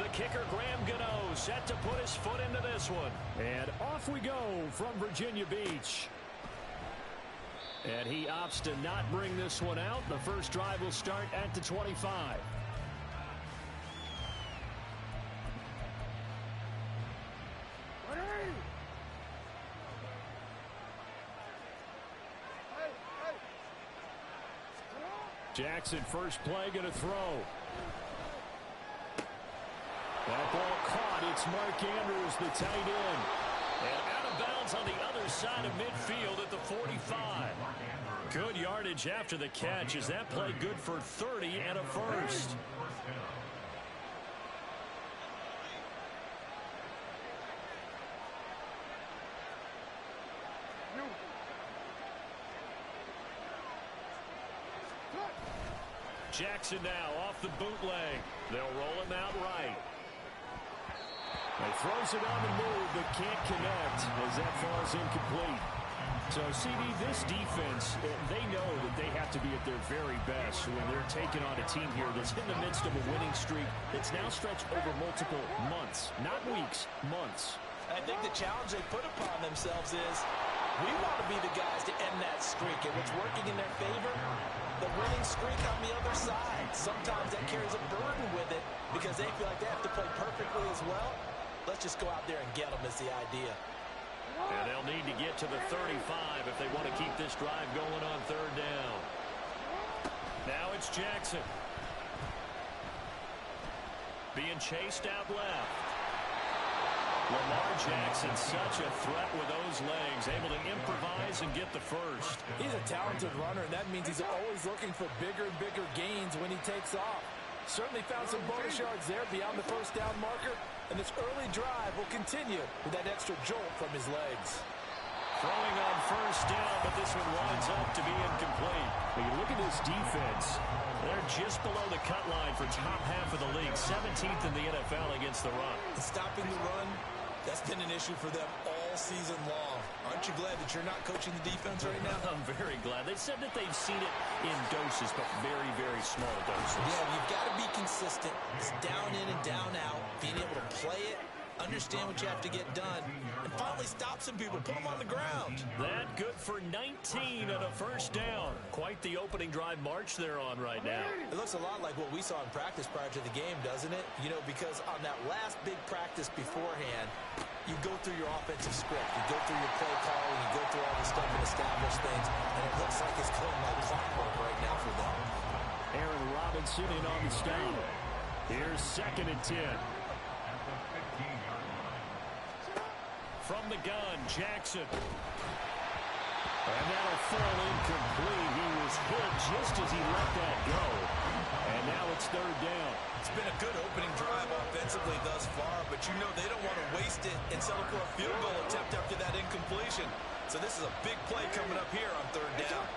The kicker, Graham Gano, set to put his foot into this one. And off we go from Virginia Beach. And he opts to not bring this one out. The first drive will start at the 25. Jackson, first play, going to throw. That ball caught. It's Mark Andrews, the tight end. And out of bounds on the other side of midfield at the 45. Good yardage after the catch as that play good for 30 and a first. Jackson now off the bootleg. They'll roll him out right. He throws it on the move, but can't connect as that falls incomplete. So, CD, this defense, they know that they have to be at their very best when they're taking on a team here that's in the midst of a winning streak that's now stretched over multiple months, not weeks, months. I think the challenge they put upon themselves is we want to be the guys to end that streak, and what's working in their favor, the winning streak on the other side. Sometimes that carries a burden with it because they feel like they have to play perfectly as well. Let's just go out there and get them is the idea. And they'll need to get to the 35 if they want to keep this drive going on third down. Now it's Jackson. Being chased out left. Lamar Jackson, such a threat with those legs, able to improvise and get the first. He's a talented runner, and that means he's always looking for bigger and bigger gains when he takes off. Certainly found some bonus yards there beyond the first down marker, and this early drive will continue with that extra jolt from his legs. Throwing on first down, but this one winds up to be incomplete. When you look at this defense, they're just below the cut line for top half of the league, 17th in the NFL against the run. Stopping the run, that's been an issue for them all season long. Aren't you glad that you're not coaching the defense right now? I'm very glad. They said that they've seen it in doses, but very, very small doses. Yeah, you've got to be consistent. It's down in and down out, being able to play it, understand what you have to get done, and finally stop some people, put them on the ground. That good for 19 and a first down. Quite the opening drive march they're on right now. It looks a lot like what we saw in practice prior to the game, doesn't it? You know, because on that last big practice beforehand, you go through your offensive script, you go through your play calling, you go through all the stuff and establish things, and it looks like it's going like clockwork right now for them. Aaron Robinson in on the stop. Here's 2nd and 10. From the gun, Jackson. And that'll fall incomplete. He was hit just as he let that go. And now it's third down. It's been a good opening drive offensively thus far, but you know they don't want to waste it and settle for a field goal attempt after that incompletion. So this is a big play coming up here on third down.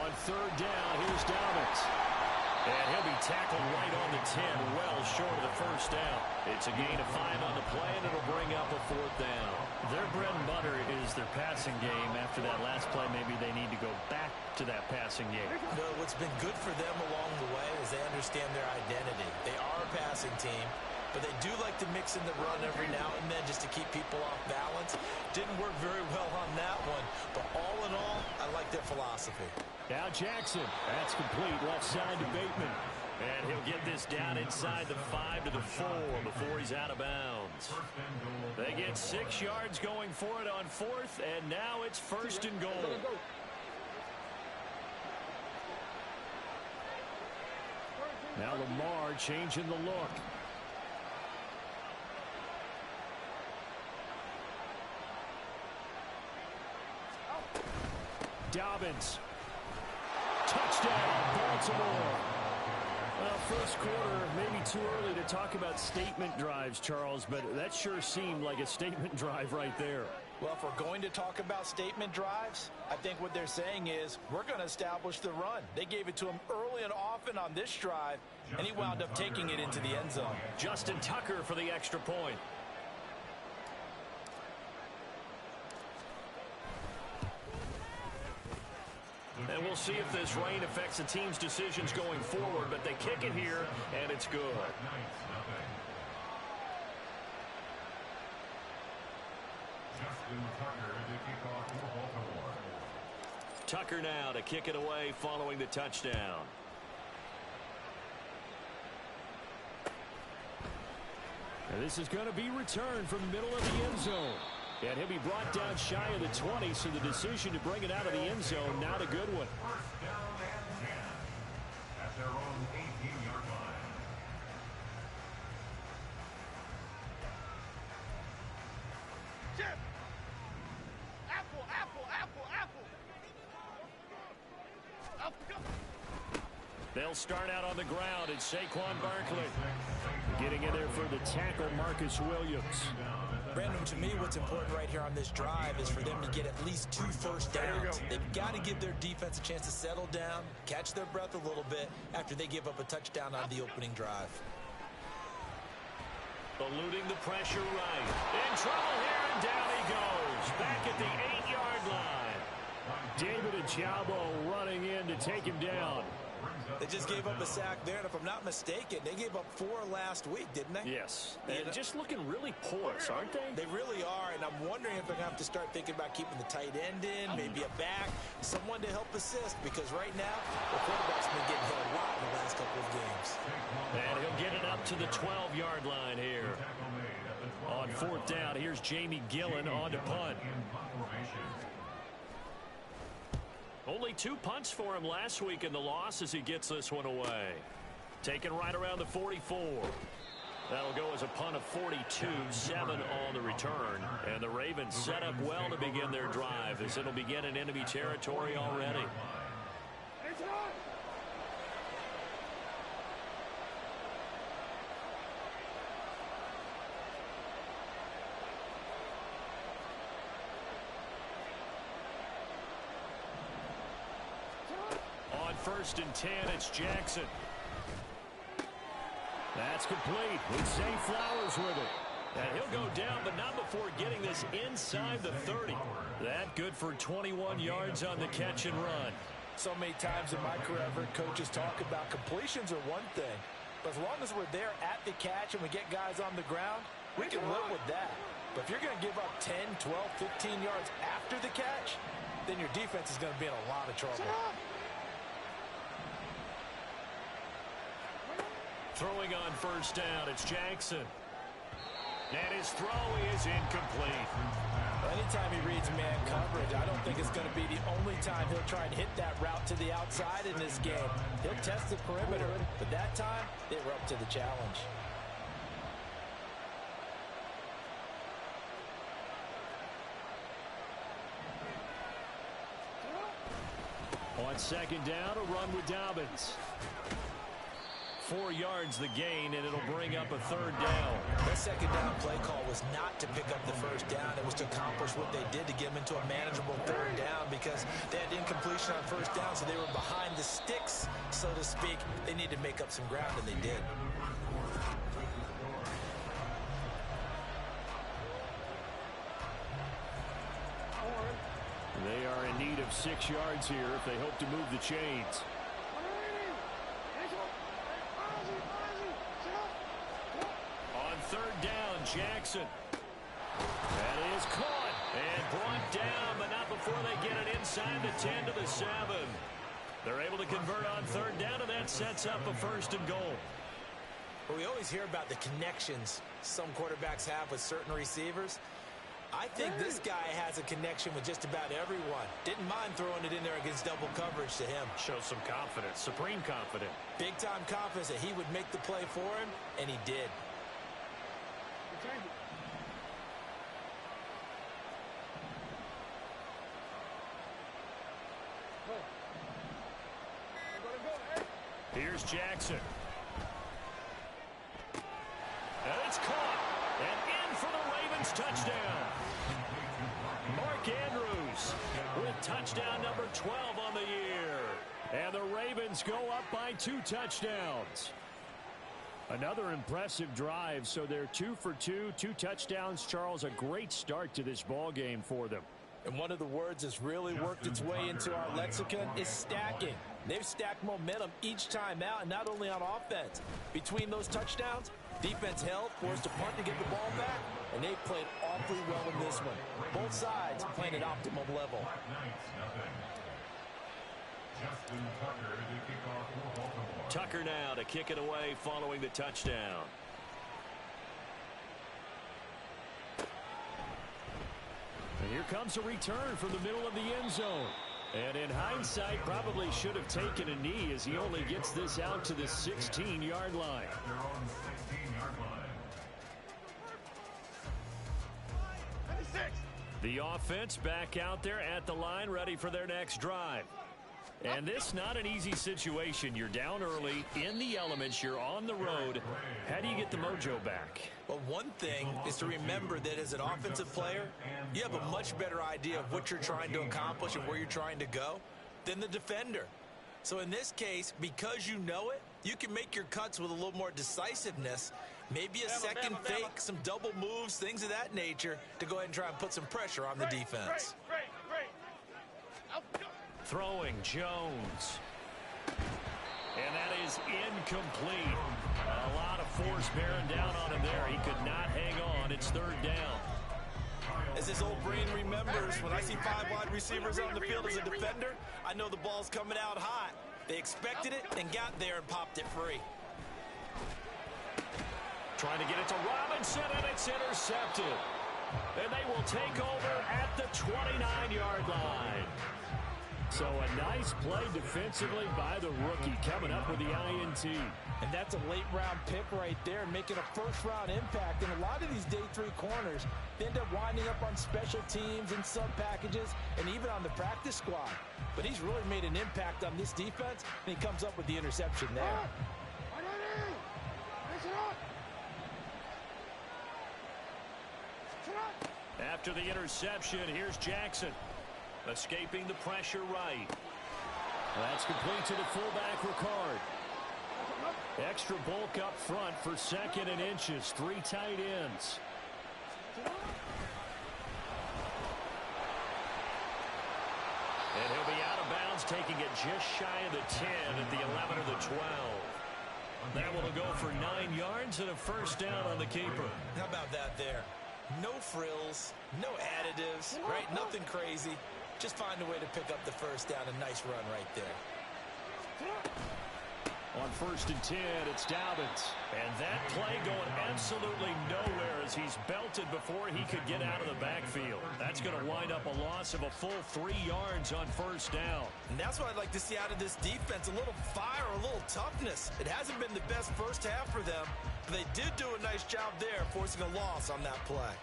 On third down, here's Dobbins. And he'll be tackled right on the 10, well short of the first down. It's a gain of 5 on the play, and it'll bring up a 4th down. Their bread and butter is their passing game. After that last play, maybe they need to go back to that passing game. No, what's been good for them along the way is they understand their identity. They are a passing team, but they do like to mix in the run every now and then just to keep people off balance. Didn't work very well on that one, but all in all, I like their philosophy. Now Jackson, that's complete, left side to Bateman. And he'll get this down inside the 5 to the 4 before he's out of bounds. They get 6 yards going for it on 4th, and now it's 1st and goal. Now Lamar changing the look. Dobbins. Touchdown, Baltimore. Well, first quarter, maybe too early to talk about statement drives, Charles, but that sure seemed like a statement drive right there. Well, if we're going to talk about statement drives, I think what they're saying is we're going to establish the run. They gave it to him early and often on this drive, and he wound up taking it into the end zone. Justin Tucker for the extra point. And And we'll see if this rain affects the team's decisions going forward, but they kick it here, and it's good. Tucker now to kick it away following the touchdown. And this is going to be returned from the middle of the end zone. And he'll be brought down shy of the 20, so the decision to bring it out of the end zone, not a good one. First down and 10 at their own 18-yard line. Chip! Apple, apple, apple, apple! Apple. They'll start out on the ground, and Saquon Barkley getting in there for the tackle, Marcus Williams. Brandon, to me, what's important right here on this drive is for them to get at least 2 first downs. They've got to give their defense a chance to settle down, catch their breath a little bit after they give up a touchdown on the opening drive. Eluding the pressure right. In trouble here, and down he goes. Back at the 8-yard line. David Ojabo running in to take him down. They just gave up a sack there, and if I'm not mistaken, they gave up 4 last week, didn't they? Yes. And just looking really porous, aren't they? They really are, and I'm wondering if they're going to have to start thinking about keeping the tight end in, maybe a back, someone to help assist, because right now, the quarterback's been getting hit a lot in the last couple of games. And he'll get it up to the 12-yard line here. On 4th down, here's Jamie Gillen on to punt. Only 2 punts for him last week in the loss as he gets this one away. Taken right around the 44. That'll go as a punt of 42, 7 on the return. And the Ravens set up well to begin their drive as it'll begin in enemy territory already. On 1st and 10, it's Jackson. That's complete with Zay Flowers with it. And he'll go down, but not before getting this inside the 30. That good for 21 yards on the catch and run. So many times in my career, I've heard coaches talk about completions are one thing. But as long as we're there at the catch and we get guys on the ground, we can live with that. But if you're going to give up 10, 12, 15 yards after the catch, then your defense is going to be in a lot of trouble. Throwing on 1st down, it's Jackson. And his throw is incomplete. Anytime he reads man coverage, I don't think it's going to be the only time he'll try and hit that route to the outside in this game. He'll test the perimeter, but that time, they were up to the challenge. On 2nd down, a run with Dobbins. 4 yards the gain, and it'll bring up a 3rd down. That 2nd down play call was not to pick up the 1st down. It was to accomplish what they did to get them into a manageable 3rd down because they had incompletion on 1st down, so they were behind the sticks, so to speak. They needed to make up some ground, and they did. They are in need of 6 yards here if they hope to move the chains. On 3rd down, Jackson. That is caught and brought down, but not before they get it inside the 10 to the 7. They're able to convert on 3rd down, and that sets up a 1st and goal. Well, we always hear about the connections some quarterbacks have with certain receivers. I think this guy has a connection with just about everyone. Didn't mind throwing it in there against double coverage to him. Shows some confidence, supreme confidence. Big-time confidence that he would make the play for him, and he did. Here's Jackson. And it's caught. And in for the Ravens touchdown. Mark Andrews with touchdown number 12 on the year. And the Ravens go up by 2 touchdowns. Another impressive drive, so they're 2 for 2, 2 touchdowns. Charles, a great start to this ball game for them. And one of the words that's really worked its way into our lexicon is stacking. They've stacked momentum each time out, and not only on offense. Between those touchdowns, defense held, forced a punt to get the ball back, and they played awfully well in this one. Both sides playing at optimum level. Tucker now to kick it away following the touchdown. And here comes a return from the middle of the end zone. And in hindsight, probably should have taken a knee as he only gets this out to the 16-yard line. The offense back out there at the line, ready for their next drive. And this not an easy situation. You're down early, in the elements, you're on the road. How do you get the mojo back? Well, one thing is to remember that as an offensive player, you have a much better idea of what you're trying to accomplish and where you're trying to go than the defender. So in this case, because you know it, you can make your cuts with a little more decisiveness, maybe a second fake, some double moves, things of that nature, to go ahead and try and put some pressure on the defense. Throwing Jones. And that is incomplete. A lot of force bearing down on him there. He could not hang on. It's third down. As this old brain remembers, when I see 5 wide receivers on the field as a defender, I know the ball's coming out hot. They expected it and got there and popped it free. Trying to get it to Robinson, and it's intercepted. And they will take over at the 29-yard line. So a nice play defensively by the rookie, coming up with the INT. And that's a late-round pick right there, making a first-round impact. And a lot of these day 3 corners, they end up winding up on special teams and sub-packages and even on the practice squad. But he's really made an impact on this defense, and he comes up with the interception there. After the interception, here's Jackson. Escaping the pressure right. That's complete to the fullback, Ricard. Extra bulk up front for 2nd and inches. 3 tight ends. And he'll be out of bounds, taking it just shy of the 10 at the 11 or the 12. That will go for 9 yards and a first down on the keeper. How about that there? No frills, no additives, right? Nothing crazy. Just find a way to pick up the first down. A nice run right there. On 1st and 10, it's Dobbins. And that play going absolutely nowhere as he's belted before he could get out of the backfield. That's going to wind up a loss of a full 3 yards on first down. And that's what I'd like to see out of this defense. A little fire, a little toughness. It hasn't been the best first half for them, but they did do a nice job there, forcing a loss on that play.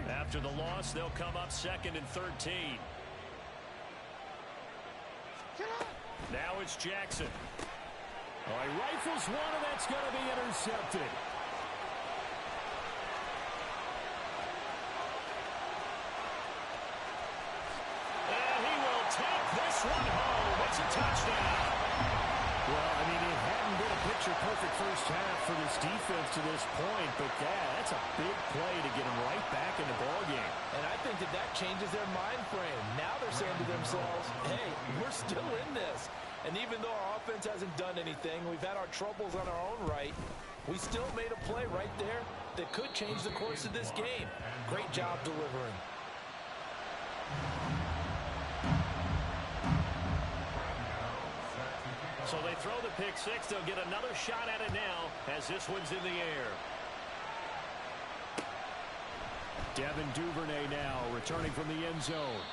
After the loss, they'll come up 2nd and 13. Now it's Jackson. Oh, he rifles one, and that's going to be intercepted. And he will take this one home. It's a touchdown. Well, I mean, it hadn't been a picture-perfect first half for this defense to this point, but that's a big play to get them right back in the ballgame. And I think that changes their mind frame. Now they're saying to themselves, hey, we're still in this. And even though our offense hasn't done anything, we've had our troubles on our own right, we still made a play right there that could change the course of this game. Great job delivering. So they throw the pick six. They'll get another shot at it now as this one's in the air. Devin Duvernay now returning from the end zone.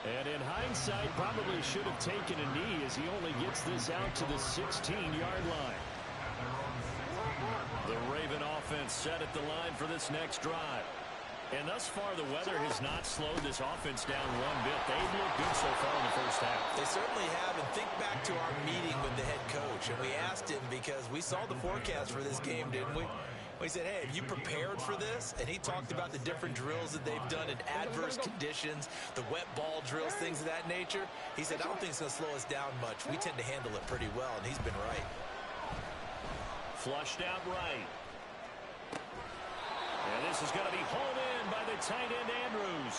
And in hindsight, probably should have taken a knee as he only gets this out to the 16-yard line. The Raven offense set at the line for this next drive. And thus far, the weather has not slowed this offense down one bit. They've looked good so far in the first half. They certainly have. And think back to our meeting with the head coach. And we asked him because we saw the forecast for this game, didn't we? We said, hey, have you prepared for this? And he talked about the different drills that they've done in adverse conditions, the wet ball drills, things of that nature. He said, I don't think it's going to slow us down much. We tend to handle it pretty well, and he's been right. Flushed out right. And this is going to be hauled in by the tight end Andrews.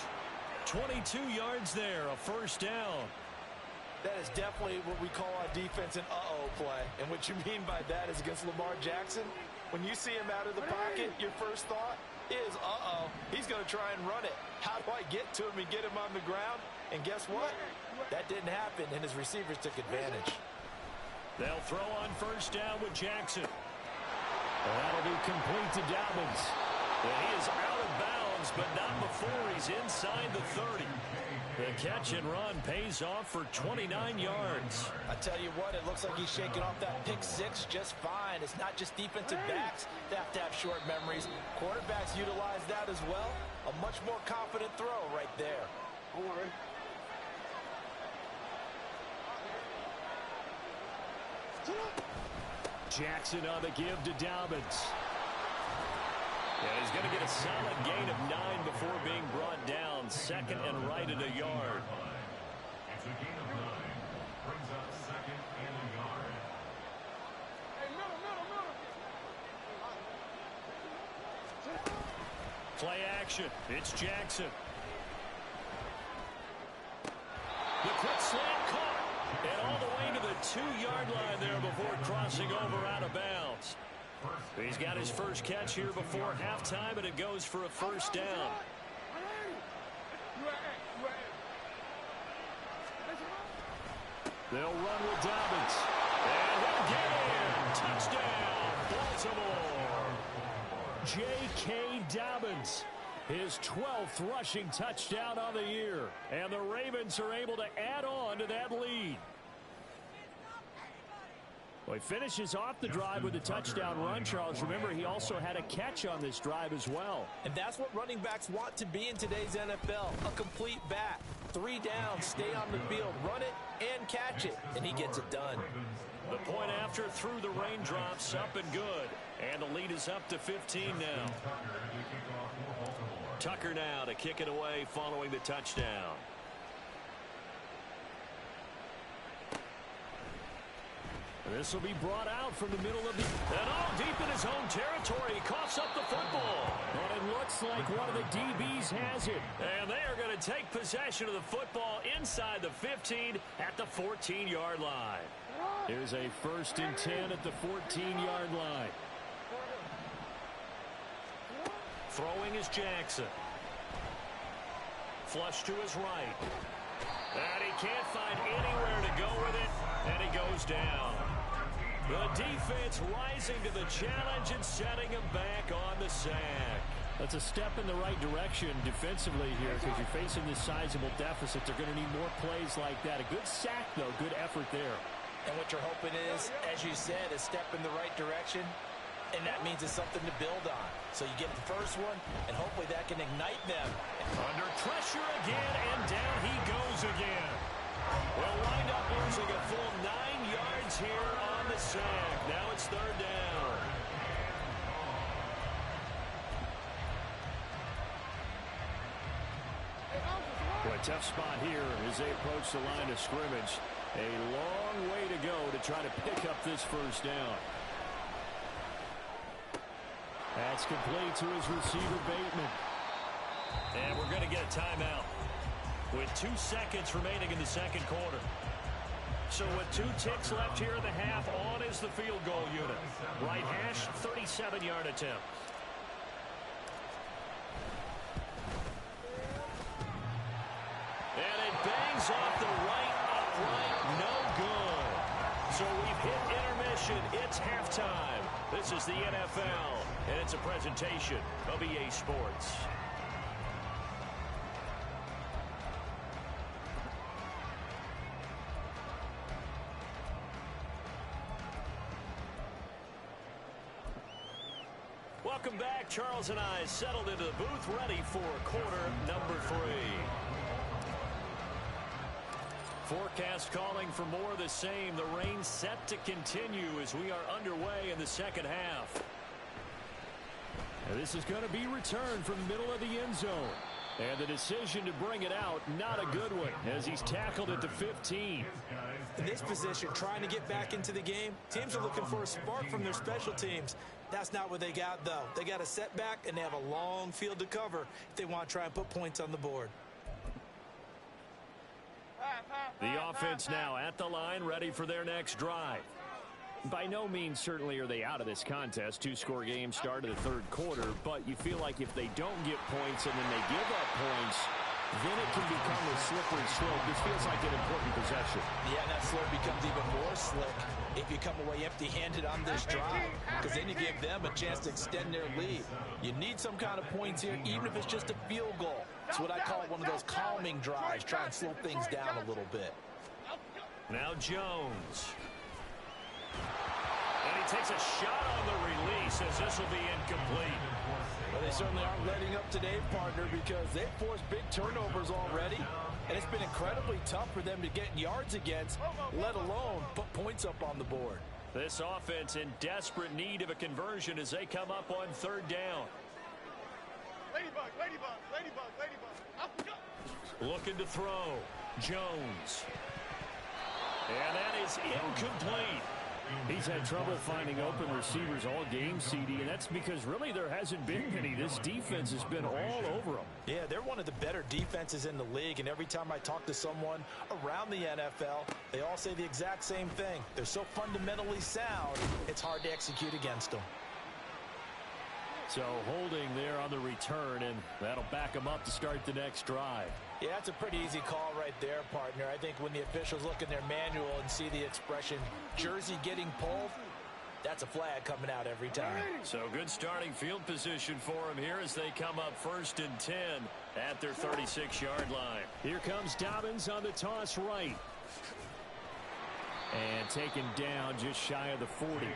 22 yards there, a first down. That is definitely what we call on defense an uh-oh play. And what you mean by that is against Lamar Jackson, when you see him out of the pocket, your first thought is, uh-oh, he's going to try and run it. How do I get to him and get him on the ground? And guess what? That didn't happen, and his receivers took advantage. They'll throw on first down with Jackson. That'll be complete to Dobbins. He is out of bounds, but not before he's inside the 30. The catch and run pays off for 29 yards. I tell you what, it looks like he's shaking off that pick six just fine. It's not just defensive backs that have to have short memories. Quarterbacks utilize that as well. A much more confident throw right there. Don't worry. Jackson on the give to Dobbins. And he's going to get a solid gain of 9 before being brought down. Second and right at a yard. It's a gain of 9. Brings up second and a yard. Hey, middle. Play action. It's Jackson. The quick slant caught. And all the way to the 2-yard line there before crossing over out of bounds. He's got his first catch here before halftime, and it goes for a first down. They'll run with Dobbins. And he'll get in. Touchdown, Baltimore. J.K. Dobbins. His 12th rushing touchdown on the year. And the Ravens are able to add on to that lead. Well, he finishes off the drive with a touchdown run, Charles. Remember, he also had a catch on this drive as well. And that's what running backs want to be in today's NFL, a complete back. 3 downs, stay on the field, run it, and catch it. And he gets it done. The point after through the raindrops, up and good. And the lead is up to 15 now. Tucker now to kick it away following the touchdown. This will be brought out from the middle of the... And all deep in his own territory. He coughs up the football. And it looks like one of the DBs has it. And they are going to take possession of the football inside the 15 at the 14-yard line. Here's a 1st and 10 at the 14-yard line. Throwing is Jackson. Flush to his right. And he can't find anywhere to go with it. And he goes down. The defense rising to the challenge and setting him back on the sack. That's a step in the right direction defensively here because you're facing this sizable deficit. They're going to need more plays like that. A good sack, though. Good effort there. And what you're hoping is, as you said, a step in the right direction. And that means it's something to build on. So you get the first one, and hopefully that can ignite them. Under pressure again, and down he goes again. Well, wind up losing a full 9 yards here on the sack. Now it's 3rd down. Well, a tough spot here as they approach the line of scrimmage. A long way to go to try to pick up this first down. That's complete to his receiver, Bateman. And we're going to get a timeout with 2 seconds remaining in the second quarter. So with 2 ticks left here in the half, on is the field goal unit. Right hash, 37-yard attempt. And it bangs off the right upright, no good. So we've hit intermission. It's halftime. This is the NFL, and it's a presentation of EA Sports. Welcome back. Charles and I settled into the booth, ready for quarter number 3. Forecast calling for more of the same. The rain set to continue as we are underway in the second half. And this is going to be returned from the middle of the end zone. And the decision to bring it out, not a good one, as he's tackled at the 15. In this position, trying to get back into the game, teams are looking for a spark from their special teams. That's not what they got, though. They got a setback, and they have a long field to cover if they want to try and put points on the board. The offense now at the line, ready for their next drive. By no means certainly are they out of this contest. Two-score game start of the third quarter, but you feel like if they don't get points and then they give up points, then it can become a slippery slope. This feels like an important possession. Yeah, that slope becomes even more slick if you come away empty-handed on this drive, because then you give them a chance to extend their lead. You need some kind of points here, even if it's just a field goal. It's what I call one of those calming drives, try and slow things down a little bit. Now Jones. And he takes a shot on the release as this will be incomplete. Well, they certainly aren't letting up today, partner, because they've forced big turnovers already. And it's been incredibly tough for them to get yards against, let alone put points up on the board. This offense in desperate need of a conversion as they come up on third down. Ladybug, ladybug, ladybug, ladybug. Looking to throw. Jones. And that is incomplete. He's had trouble finding open receivers all game, CD, and that's because really there hasn't been any. This defense has been all over them. Yeah, they're one of the better defenses in the league, and every time I talk to someone around the NFL, they all say the exact same thing. They're so fundamentally sound, it's hard to execute against them. So holding there on the return, and that'll back them up to start the next drive. Yeah, that's a pretty easy call right there, partner. I think when the officials look in their manual and see the expression jersey getting pulled, that's a flag coming out every time. So good starting field position for them here as they come up 1st and 10 at their 36-yard line. Here comes Dobbins on the toss right. And taken down just shy of the 40.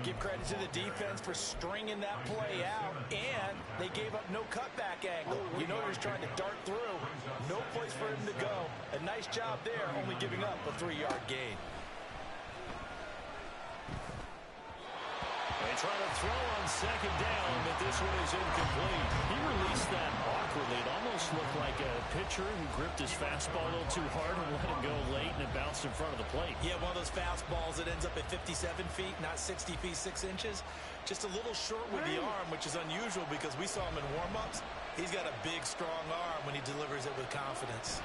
Give credit to the defense for stringing that play out, and they gave up no cutback angle. You know he's trying to dart through. No place for him to go. A nice job there, only giving up a 3-yard gain. They try to throw on second down, but this one is incomplete. He released that awkwardly. It almost looked like a pitcher who gripped his fastball a little too hard and let it go late, and it bounced in front of the plate. Yeah, one of those fastballs that ends up at 57 feet, not 60 feet, 6 inches. Just a little short with the arm, which is unusual because we saw him in warm-ups. He's got a big, strong arm when he delivers it with confidence.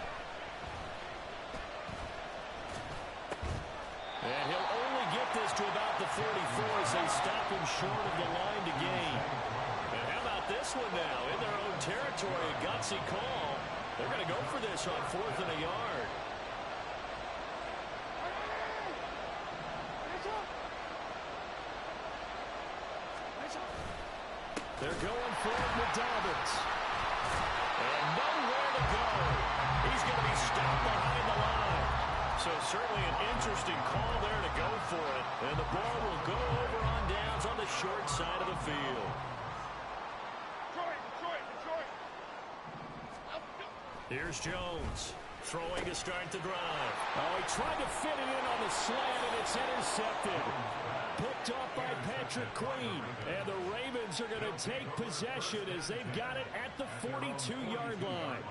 And he'll only get this to about the 44 as they stop him short of the line to gain. And how about this one now? In their own territory, a gutsy call. They're going to go for this on 4th and a yard. They're going for it with Dobbins. And nowhere to go. He's going to be stopped behind the line. So certainly an interesting call there to go for it. And the ball will go over on downs on the short side of the field. Detroit. Here's Jones throwing to start the drive. Oh, he tried to fit it in on the slant, and it's intercepted. Picked off by Patrick Queen. And the Ravens are going to take possession as they've got it at the 42-yard line.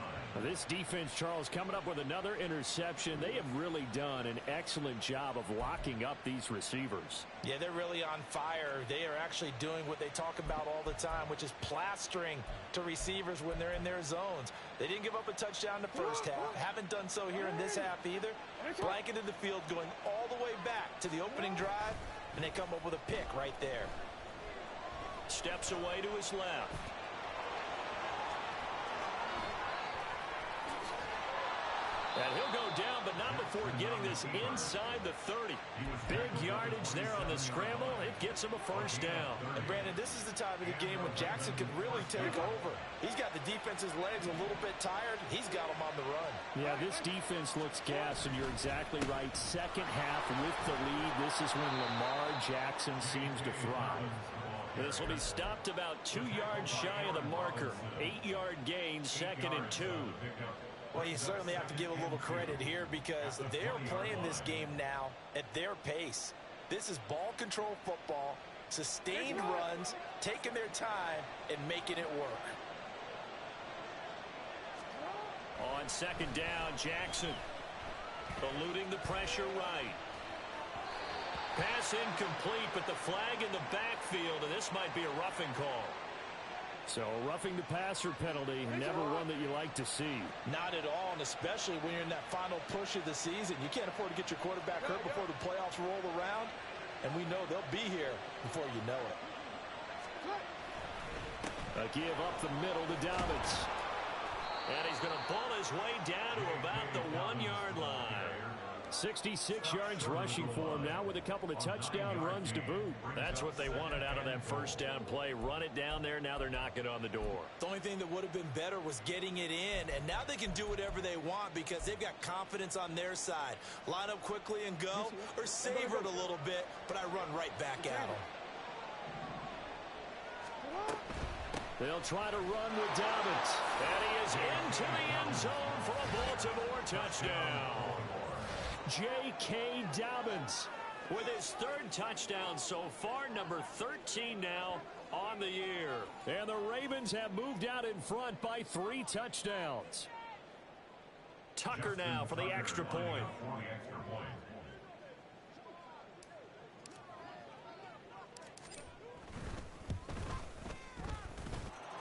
This defense, Charles, coming up with another interception. They have really done an excellent job of locking up these receivers. Yeah, they're really on fire. They are actually doing what they talk about all the time, which is plastering to receivers when they're in their zones. They didn't give up a touchdown in the first half. Haven't done so here in this half either. Blanketed the field going all the way back to the opening drive, and they come up with a pick right there. Steps away to his left. And he'll go down, but not before getting this inside the 30. Big yardage there on the scramble. It gets him a first down. And Brandon, this is the time of the game when Jackson could really take over. He's got the defense's legs a little bit tired. He's got them on the run. Yeah, this defense looks gassed, and you're exactly right. Second half with the lead, this is when Lamar Jackson seems to thrive. This will be stopped about 2 yards shy of the marker. 8-yard gain, 2nd and 2. Well, you certainly have to give a little credit here because they're playing this game now at their pace. This is ball control football, sustained runs, taking their time, and making it work. On second down, Jackson eluding the pressure right. Pass incomplete, but the flag in the backfield, and this might be a roughing call. So a roughing the passer penalty, never one that you like to see. Not at all, and especially when you're in that final push of the season. You can't afford to get your quarterback hurt before the playoffs roll around, and we know they'll be here before you know it. A give up the middle to Dobbins. And he's going to pull his way down to about the 1-yard line. 66 yards rushing for him now with a couple of touchdown runs to boot. That's what they wanted out of that first down play. Run it down there. Now they're knocking on the door. The only thing that would have been better was getting it in, and now they can do whatever they want because they've got confidence on their side. Line up quickly and go, or savor it a little bit, but I run right back at them. They'll try to run with Dobbins. And he is into the end zone for a Baltimore touchdown. J.K. Dobbins with his third touchdown so far, number 13 now on the year. And the Ravens have moved out in front by 3 touchdowns. Tucker now for the extra point.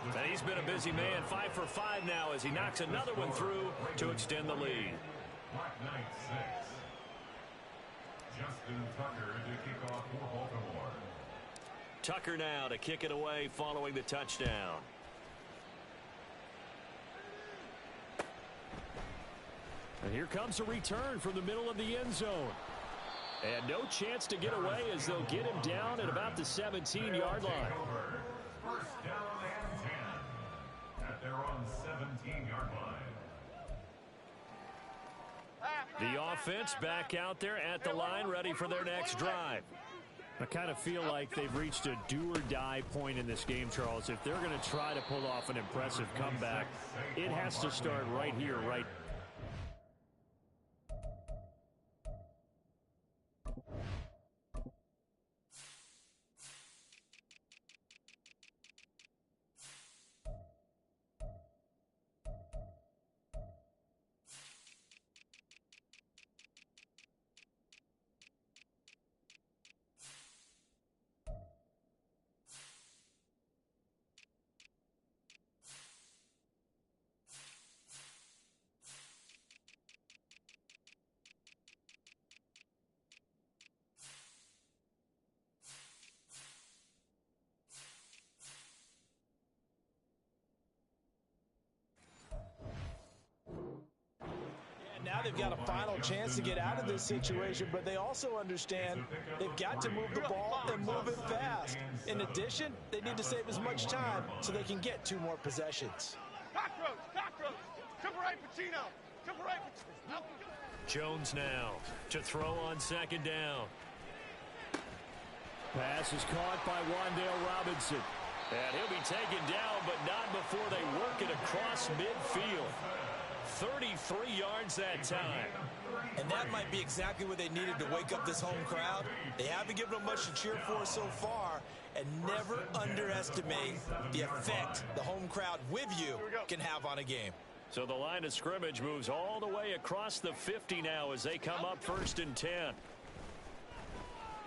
And he's been a busy man, 5 for 5 now as he knocks another one through to extend the lead. Black Knight 6. Justin Tucker to kick off for Baltimore. Tucker now to kick it away following the touchdown. And here comes a return from the middle of the end zone. And no chance to get away as they'll get him down at about the 17-yard line. First down and 10 at their own 17-yard line. The offense back out there at the line, ready for their next drive. I kind of feel like they've reached a do-or-die point in this game, Charles. If they're going to try to pull off an impressive comeback, it has to start right here, right. Now they've got a final chance to get out of this situation, but they also understand they've got to move the ball and move it fast. In addition, they need to save as much time so they can get 2 more possessions. Cockroach, cockroach. Triple right, Pacino. Triple right, Pacino. Jones now to throw on second down. Pass is caught by Wan'Dale Robinson. And he'll be taken down, but not before they work it across midfield. 33 yards that time. And that might be exactly what they needed to wake up this home crowd. They haven't given them much to cheer for so far, and never underestimate the effect the home crowd with you can have on a game. So the line of scrimmage moves all the way across the 50 now as they come up 1st and 10.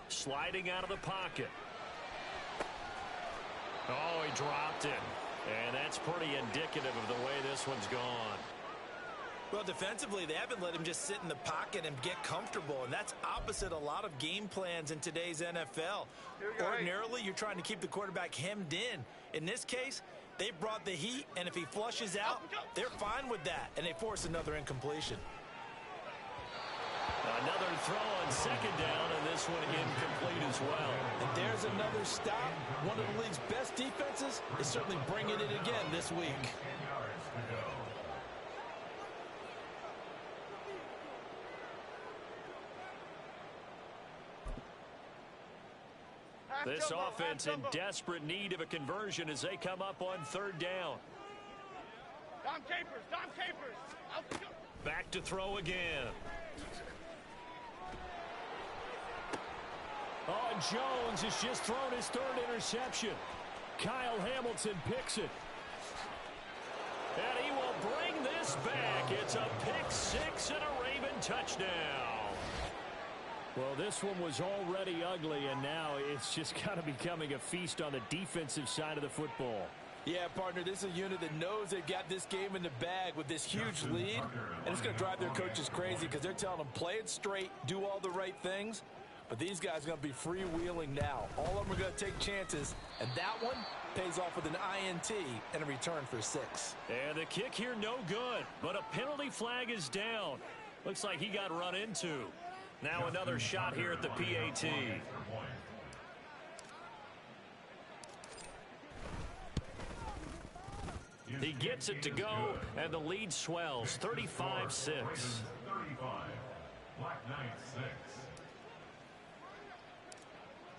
Sliding out of the pocket. Oh, he dropped it. And that's pretty indicative of the way this one's gone. Well, defensively, they haven't let him just sit in the pocket and get comfortable, and that's opposite a lot of game plans in today's NFL. Ordinarily, you're trying to keep the quarterback hemmed in. In this case, they brought the heat, and if he flushes out, they're fine with that, and they force another incompletion. Another throw on second down, and this one incomplete as well. And there's another stop. One of the league's best defenses is certainly bringing it again this week. This offense in desperate need of a conversion as they come up on 3rd down. Dom Capers. Back to throw again. Oh, Jones has just thrown his 3rd interception. Kyle Hamilton picks it. And he will bring this back. It's a pick 6 and a Raven touchdown. Well, this one was already ugly, and now it's just kind of becoming a feast on the defensive side of the football. Yeah, partner, this is a unit that knows they've got this game in the bag with this huge lead, and it's going to drive their coaches crazy because they're telling them play it straight, do all the right things, but these guys are going to be freewheeling now. All of them are going to take chances, and that one pays off with an INT and a return for 6. And the kick here no good, but a penalty flag is down. Looks like he got run into. Now another shot here at the PAT. He gets it to go, and the lead swells, 35-6. 35, Black Knight 6.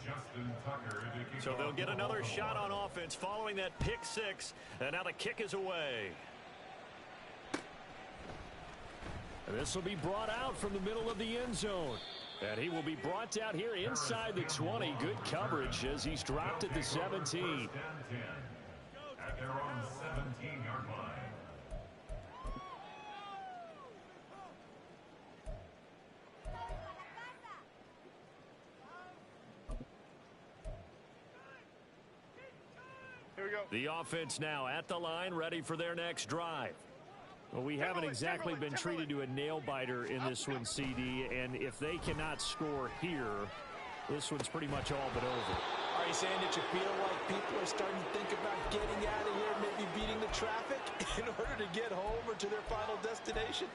Justin Tucker to kick So they'll off get the another ball. shot on offense following that pick 6, and now the kick is away. And this will be brought out from the middle of the end zone. And he will be brought down here inside the 20. Good coverage as he's dropped at the 17. First and 10 at their own 17-yard line. Here we go. The offense now at the line, ready for their next drive. Well, we haven't exactly been treated to a nail-biter in this one, CD, and if they cannot score here, this one's pretty much all but over. Are you saying that you feel like people are starting to think about getting out of here, maybe beating the traffic in order to get home or to their final destination?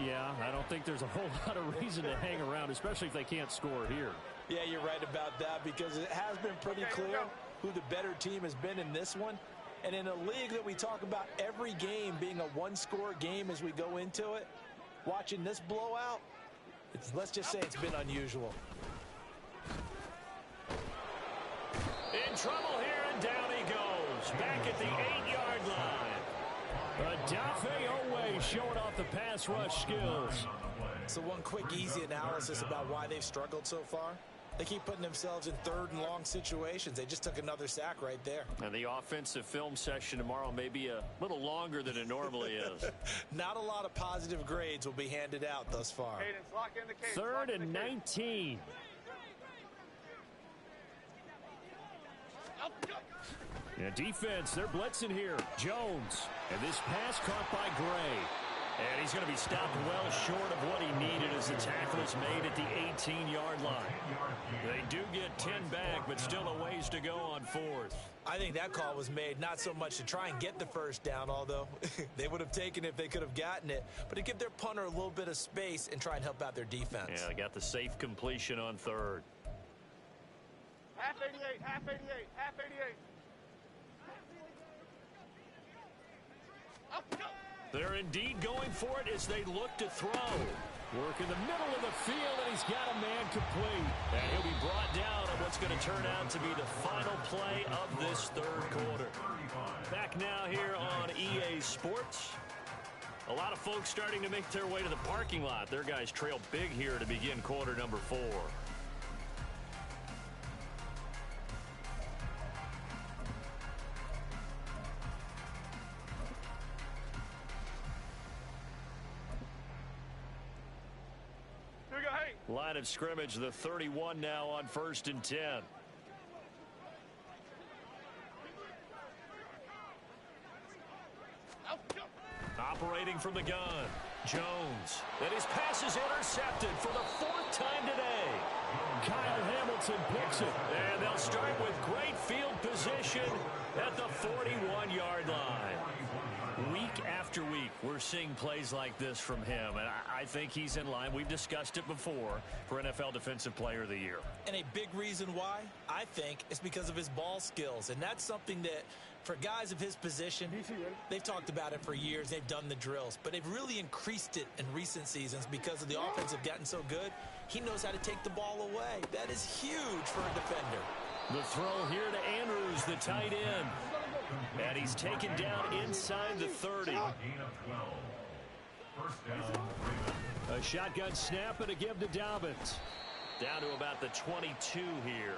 Yeah, I don't think there's a whole lot of reason to hang around, especially if they can't score here. Yeah, you're right about that because it has been pretty clear who the better team has been in this one. And in a league that we talk about every game being a one-score game as we go into it, watching this blowout, let's just say it's been unusual. In trouble here, and down he goes. Back at the 8-yard line. Odafe Oweh showing off the pass rush skills. So one quick, easy analysis about why they've struggled so far. They keep putting themselves in third and long situations. They just took another sack right there. And the offensive film session tomorrow may be a little longer than it normally is. Not a lot of positive grades will be handed out thus far. Cadence, lock in the cadence. Third lock in and the cadence. 19. And defense, they're blitzing here. Jones. And this pass caught by Gray. And he's going to be stopped well short of what he needed as the tackle is made at the 18-yard line. They do get 10 back, but still a ways to go on fourth. I think that call was made not so much to try and get the first down, although they would have taken it if they could have gotten it, but to give their punter a little bit of space and try and help out their defense. Yeah, they got the safe completion on third. Half 88, half 88, half 88. Up, go. They're indeed going for it as they look to throw. Work in the middle of the field, and he's got a man complete. And he'll be brought down on what's going to turn out to be the final play of this third quarter. Back now here on EA Sports. A lot of folks starting to make their way to the parking lot. Their guys trail big here to begin quarter number 4. Here we go, hey. Line of scrimmage, the 31 now on 1st and 10. Up, go. Operating from the gun, Jones. And his pass is intercepted for the 4th time today. Kyle Hamilton picks it. And they'll start with great field position at the 41-yard line. Week after week, we're seeing plays like this from him, and I think he's in line. We've discussed it before for NFL Defensive Player of the Year. And a big reason why, I think, is because of his ball skills. And that's something that, for guys of his position, they've talked about it for years. They've done the drills. But they've really increased it in recent seasons because of the offense have gotten so good. He knows how to take the ball away. That is huge for a defender. The throw here to Andrews, the tight end. And he's taken down inside the 30. Gain of 12. First down, Ravens. A shotgun snap and a give to Dobbins. Down to about the 22 here.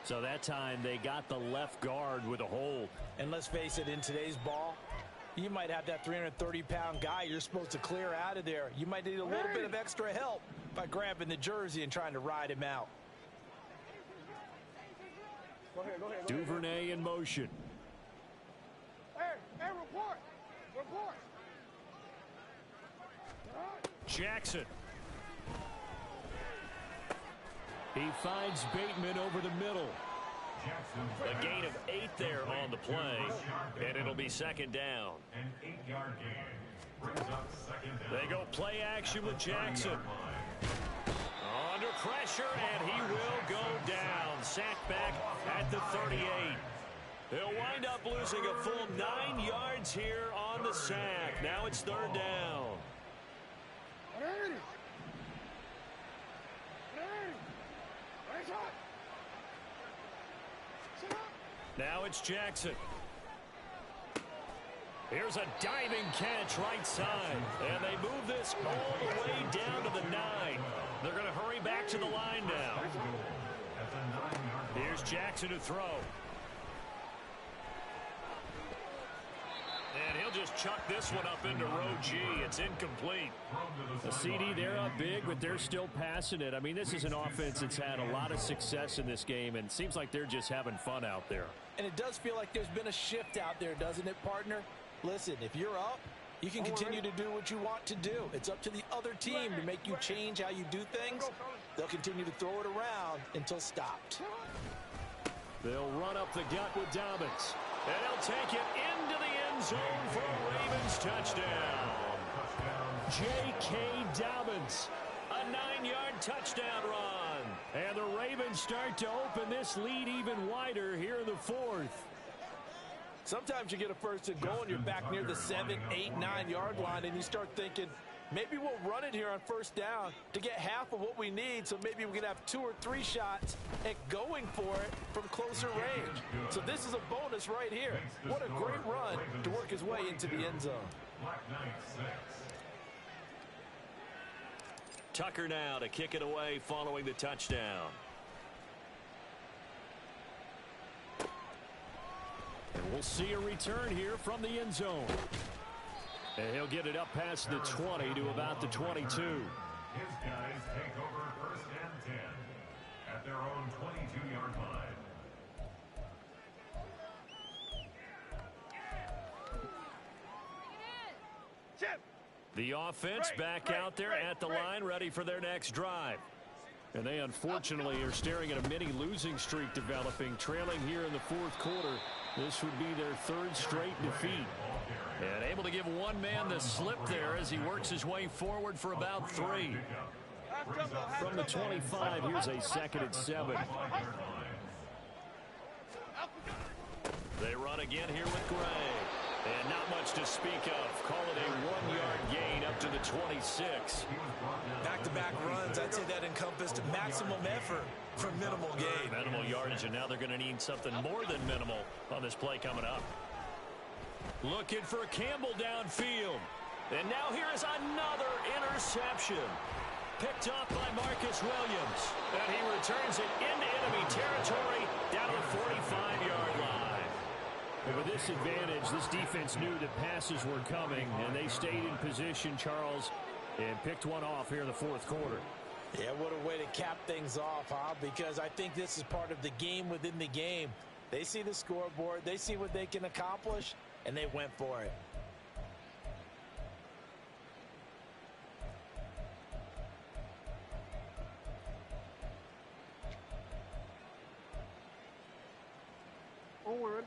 So that time they got the left guard with a hold. And let's face it, in today's ball, you might have that 330-pound guy you're supposed to clear out of there. You might need a little bit of extra help. by grabbing the jersey and trying to ride him out. Duvernay in motion. Hey, report. Report. Jackson. He finds Bateman over the middle. A gain of 8 there on the play, and it'll be second down. An 8-yard gain brings up second down. They go play action with Jackson. Under pressure, and he will go down. Sacked back at the 38. They'll wind up losing a full 9 yards here on the sack. Now it's third down. Now it's Jackson. Here's a diving catch right side. And they move this all the way down to the 9. They're going to hurry back to the line now. Here's Jackson to throw. And he'll just chuck this one up into row G. It's incomplete. The CD, they're up big, but they're still passing it. I mean, this is an offense that's had a lot of success in this game, and it seems like they're just having fun out there. And it does feel like there's been a shift out there, doesn't it, partner? Listen, if you're up, you can continue to do what you want to do. It's up to the other team to make you change how you do things. They'll continue to throw it around until stopped. They'll run up the gut with Dobbins. And he'll take it into the end zone for a Ravens touchdown. J.K. Dobbins, a 9-yard touchdown run. And the Ravens start to open this lead even wider here in the fourth. Sometimes you get a first and goal and you're back near the 7, 8, 9-yard line, and you start thinking, maybe we'll run it here on first down to get half of what we need, so maybe we can have 2 or 3 shots at going for it from closer range. So this is a bonus right here. What a great run to work his way into the end zone. Tucker now to kick it away following the touchdown. And we'll see a return here from the end zone. And he'll get it up past the 20 to about the 22. His guys take over first and 10 at their own 22-yard line. Chip. The offense back out there at the line, ready for their next drive. And they unfortunately are staring at a mini losing streak developing, trailing here in the fourth quarter. This would be their 3rd straight defeat. And able to give one man the slip there as he works his way forward for about 3. From the 25, here's a 2nd and 7. They run again here with Gray. And not much to speak of. Call it a 1-yard gain up to the 26. Back-to-back runs, I'd say that encompassed maximum effort for minimal gain. Minimal yardage, and now they're going to need something more than minimal on this play coming up. Looking for Campbell downfield. And now here is another interception. Picked off by Marcus Williams. And he returns it into enemy territory down to the 45-yard line. And with this advantage, this defense knew that passes were coming, and they stayed in position, Charles, and picked one off here in the fourth quarter. Yeah, what a way to cap things off, huh? Because I think this is part of the game within the game. They see the scoreboard, they see what they can accomplish, and they went for it. Forward.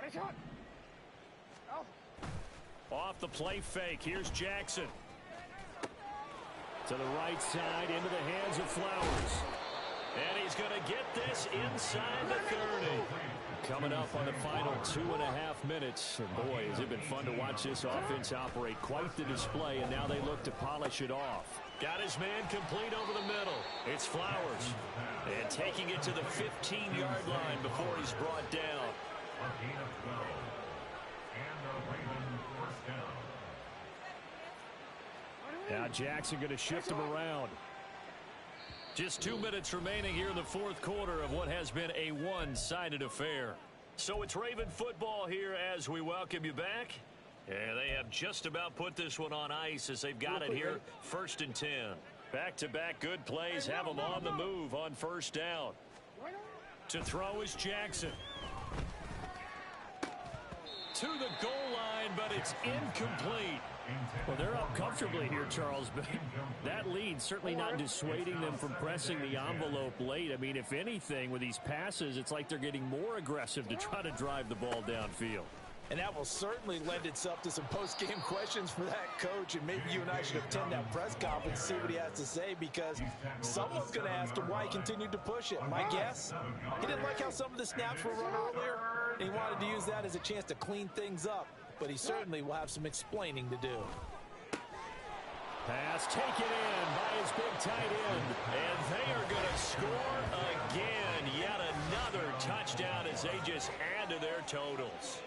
Ready, shot. Out. Off the play fake, here's Jackson. To the right side, into the hands of Flowers. And he's going to get this inside the 30. Coming up on the final 2.5 minutes. And boy, has it been fun to watch this offense operate. Quite the display, and now they look to polish it off. Got his man complete over the middle. It's Flowers. And taking it to the 15-yard line before he's brought down. A gain of 12. And the Raven first down. Now Jackson going to shift him around. Just 2 minutes remaining here in the fourth quarter of what has been a one-sided affair. So it's Raven football here as we welcome you back. And they have just about put this one on ice as they've got it here, 1st and 10. Back-to-back good plays have them on the move on 1st down. To throw is Jackson. To the goal line, but it's incomplete. Well, they're up comfortably here, Charles, but that lead certainly not dissuading them from pressing the envelope late. I mean, if anything, with these passes, it's like they're getting more aggressive to try to drive the ball downfield. And that will certainly lend itself to some post-game questions for that coach, and maybe you and I should attend that press conference and see what he has to say, because someone's going to ask him why he continued to push it. My guess, he didn't like how some of the snaps were run earlier, and he wanted to use that as a chance to clean things up, but he certainly will have some explaining to do. Pass taken in by his big tight end, and they are going to score again. Yet another touchdown as they just add to their totals.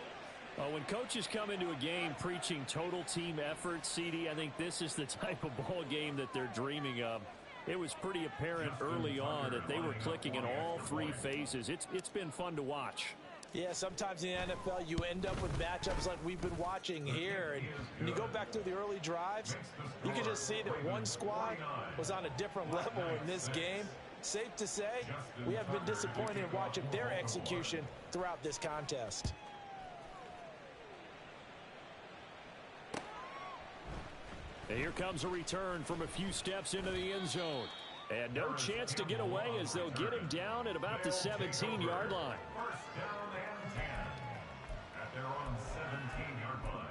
When coaches come into a game preaching total team effort, CD, I think this is the type of ball game that they're dreaming of. It was pretty apparent early on that they were clicking in all 3 phases. It's been fun to watch. Yeah, sometimes in the NFL you end up with matchups like we've been watching here. And when you go back to the early drives, you can just see that one squad was on a different level in this game. Safe to say, we have been disappointed in watching their execution throughout this contest. And here comes a return from a few steps into the end zone. And no chance to get away as they'll get him down at about the 17-yard line. 1st down and 10 at their own 17-yard line.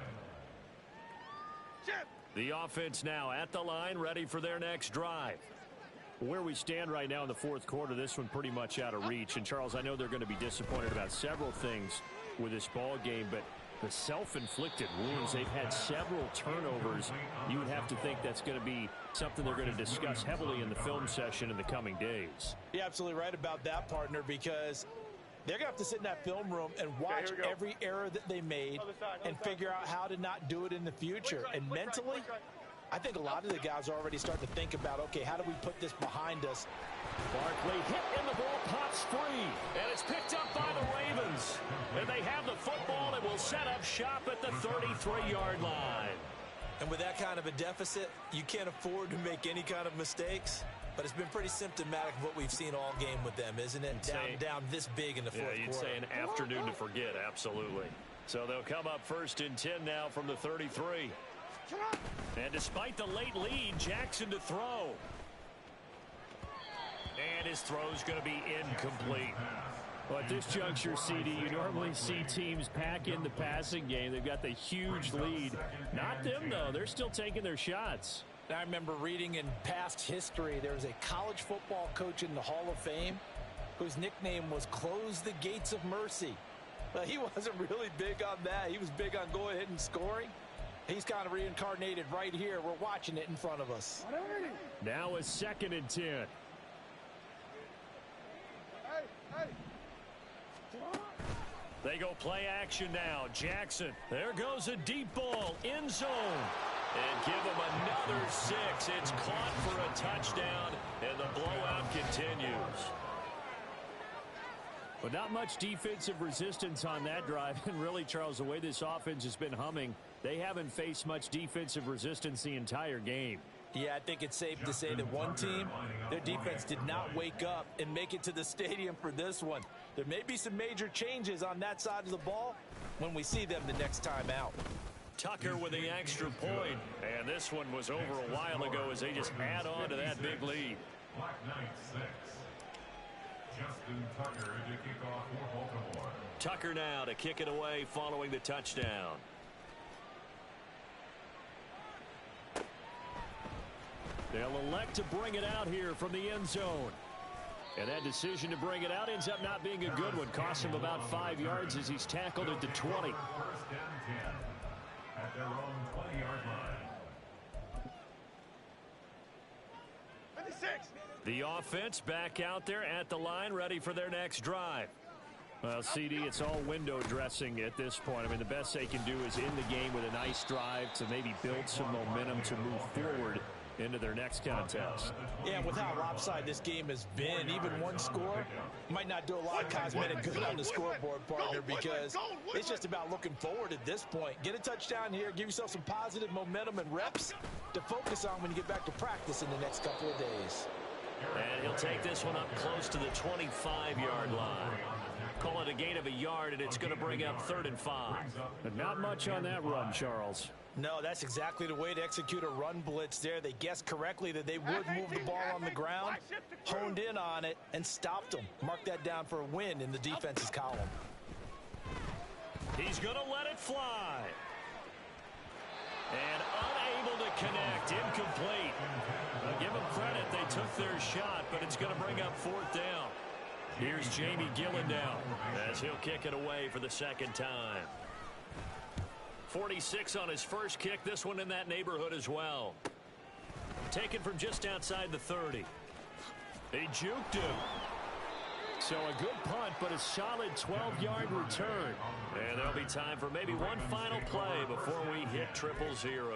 The offense now at the line, ready for their next drive. Where we stand right now in the 4th quarter, this one pretty much out of reach. And, Charles, I know they're going to be disappointed about several things with this ball game, but the self-inflicted wounds, they've had several turnovers. You would have to think that's going to be something they're going to discuss heavily in the film session in the coming days. You're absolutely right about that, partner, because they're going to have to sit in that film room and watch every error that they made and figure out how to not do it in the future. And mentally, I think a lot of the guys are already starting to think about, okay, how do we put this behind us? Barkley hit and the ball pops free. And it's picked up by the Ravens. And they have the football and will set up shop at the 33-yard line. And with that kind of a deficit, you can't afford to make any kind of mistakes. But it's been pretty symptomatic of what we've seen all game with them, isn't it? Down this big in the 4th quarter. Yeah, you'd say an afternoon to forget, absolutely. So they'll come up 1st and 10 now from the 33. And despite the late lead, Jackson to throw. And his throw's going to be incomplete. Well, at this juncture, CD, you normally see teams pack in the passing game. They've got the huge lead. Not them, though. They're still taking their shots. I remember reading in past history, there was a college football coach in the Hall of Fame whose nickname was Close the Gates of Mercy. Well, he wasn't really big on that. He was big on going ahead and scoring. He's kind of reincarnated right here. We're watching it in front of us. Now a 2nd and 10. They go play action now. Jackson. There goes a deep ball. End zone. And give them another 6. It's caught for a touchdown, and the blowout continues. But not much defensive resistance on that drive. And really, Charles, the way this offense has been humming, they haven't faced much defensive resistance the entire game. Yeah, I think it's safe to say that one team, their defense did not wake up and make it to the stadium for this one. There may be some major changes on that side of the ball when we see them the next time out. Tucker with the extra point. And this one was over a while ago as they just add on to that big lead. Black Knight 6. Justin Tucker to kick off for Baltimore. Tucker now to kick it away following the touchdown. They'll elect to bring it out here from the end zone. And that decision to bring it out ends up not being a good one. Cost him about 5 yards as he's tackled at the 20. 1st and 10 at their own 20-yard line. 56. The offense back out there at the line, ready for their next drive. Well, CD, it's all window dressing at this point. I mean, the best they can do is end the game with a nice drive to maybe build some momentum to move forward into their next contest. Yeah, with how lopsided this game has been, even one score might not do a lot of cosmetic good on the scoreboard, partner, because it's just about looking forward at this point. Get a touchdown here, give yourself some positive momentum and reps to focus on when you get back to practice in the next couple of days. And he'll take this one up close to the 25-yard line. Call it a gain of a yard, and it's going to bring up 3rd and 5. But not much on that run, Charles. No, that's exactly the way to execute a run blitz there. They guessed correctly that they would move the ball on the ground, honed in on it, and stopped them. Mark that down for a win in the defense's column. He's going to let it fly. And unable to connect, incomplete. I'll give them credit, they took their shot, but it's going to bring up 4th down. Here's Jamie Gillen now as he'll kick it away for the second time. 46 on his first kick, this one in that neighborhood as well. Taken from just outside the 30. They juked him. So a good punt, but a solid 12-yard return. And there'll be time for maybe one final play before we hit triple zeros.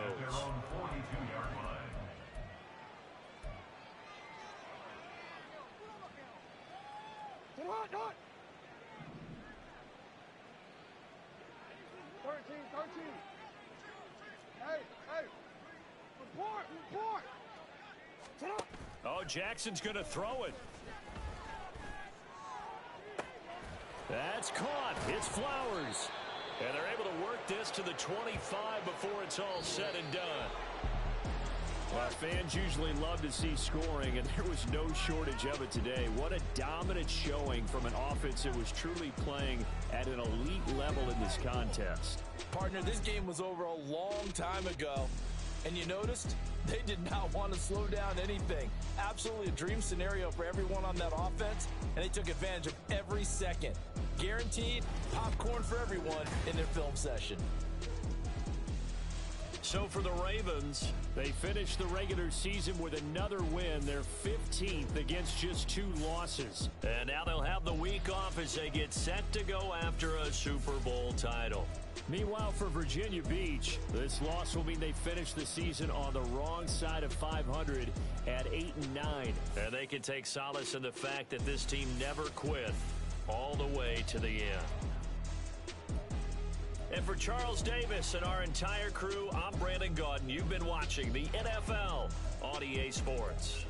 Come on, come on. 13. Hey, report. Oh, Jackson's going to throw it. That's caught. It's Flowers. And they're able to work this to the 25 before it's all said and done. Well, fans usually love to see scoring, and there was no shortage of it today. What a dominant showing from an offense that was truly playing at an elite level in this contest. Partner, this game was over a long time ago, and you noticed they did not want to slow down anything. Absolutely a dream scenario for everyone on that offense, and they took advantage of every second. Guaranteed popcorn for everyone in their film session. So for the Ravens, they finished the regular season with another win, their 15th against just 2 losses. And now they'll have the week off as they get set to go after a Super Bowl title. Meanwhile, for Virginia Beach, this loss will mean they finish the season on the wrong side of 500 at 8-9. And they can take solace in the fact that this team never quit all the way to the end. And for Charles Davis and our entire crew, I'm Brandon Gaudin. You've been watching the NFL on EA Sports.